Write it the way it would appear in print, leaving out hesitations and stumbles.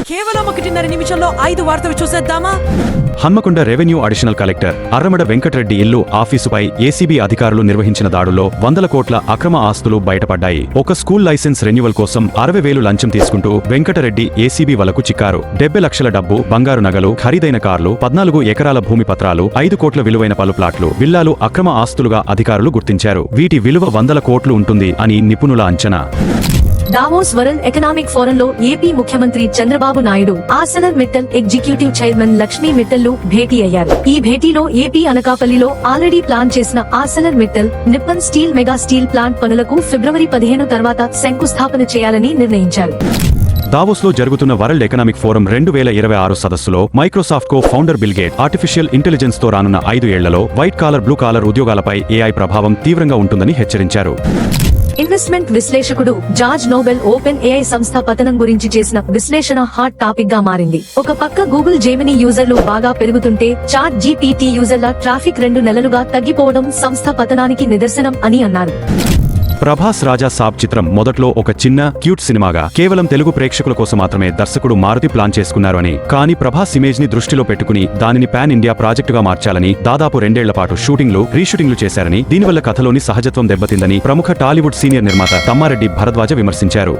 కేవలం 1.5 నిమిషంలో 5 వార్తలు చూసేద్దామా? Hanamkonda revenue additional collector Arramada Venkatareddy ఇల్లు ఆఫీసుపై ఏసీబీ అధికారులు నిర్వహించిన దాడుల్లో 100 కోట్ల అక్రమ ఆస్తులు బయటపడ్డాయి. ఒక స్కూల్ లైసెన్స్ రెన్యువల్ కోసం 60,000 లంచం తీసుకుంటూ వెంకటరెడ్డి ఏసీబీ వలకు చిక్కారు. 70 లక్షల డబ్బు, బంగారు నగలు, ఖరీదైన కార్లు, 14 ఎకరాల భూమి పత్రాలు, 5 కోట్ల విలువైన పలు ప్లాట్లు, విల్లాలు అక్రమ ఆస్తులుగా అధికారులు గుర్తించారు. వీటి విలువ 100 కోట్లు ఉంటుంది అని నిపుణుల అంచనా. దావోస్ వరల్డ్ ఎకనామిక్ ఫోరంలో ఏపీ ముఖ్యమంత్రి Chandrababu Naidu, Arsenal Mittal executive chairman Lakshmi Mittal భేటీ అయ్యారు. ఈ భేటీలో ఏపీ అనకాపల్లిలో ఆల్రెడీ ప్లాన్ చేసిన Arsenal Mittal, Nippon steel mega steel plant పనులకు ఫిబ్రవరి 15 తర్వాత శంకుస్థాపన చేయాలని నిర్ణయించారు. దావోస్లో జరుగుతున్న వరల్డ్ ఎకనామిక్ ఫోరం 2026 సదస్సులో Microsoft co founder Bill Gate artificial intelligence తో రానున్న 5 ఏళ్లలో వైట్ కాలర్, బ్లూ కాలర్ ఉద్యోగాలపై ఏఐ ప్రభావం తీవ్రంగా ఉంటుందని హెచ్చరించారు. ఇన్వెస్ట్మెంట్ విశ్లేషకుడు జార్జ్ నోబెల్ ఓపెన్ ఏఐ సంస్థ పతనం గురించి చేసిన విశ్లేషణ హాట్ టాపిక్ గా మారింది. ఒక పక్క గూగుల్ జెమినీ యూజర్లు బాగా పెరుగుతుంటే, చాట్ జీపీటీ యూజర్ల ట్రాఫిక్ 2 నెలలుగా తగ్గిపోవడం సంస్థ పతనానికి నిదర్శనం అని అన్నారు. ప్రభాస్ రాజా సాబ్ చిత్రం మొదట్లో ఒక చిన్న క్యూట్ సినిమాగా కేవలం తెలుగు ప్రేక్షకుల కోసం మాత్రమే దర్శకుడు మారుతి ప్లాన్ చేసుకున్నారు అని, కానీ ప్రభాస్ ఇమేజ్ ని దృష్టిలో పెట్టుకుని దానిని పాన్ ఇండియా ప్రాజెక్టుగా మార్చాలని దాదాపు 2 ఏళ్ల పాటు షూటింగ్లు, రీషూటింగ్లు చేశారని, దీనివల్ల కథలోని సహజత్వం దెబ్బతిందని ప్రముఖ టాలీవుడ్ సీనియర్ నిర్మాత తమ్మారెడ్డి భరద్వాజ విమర్శించారు.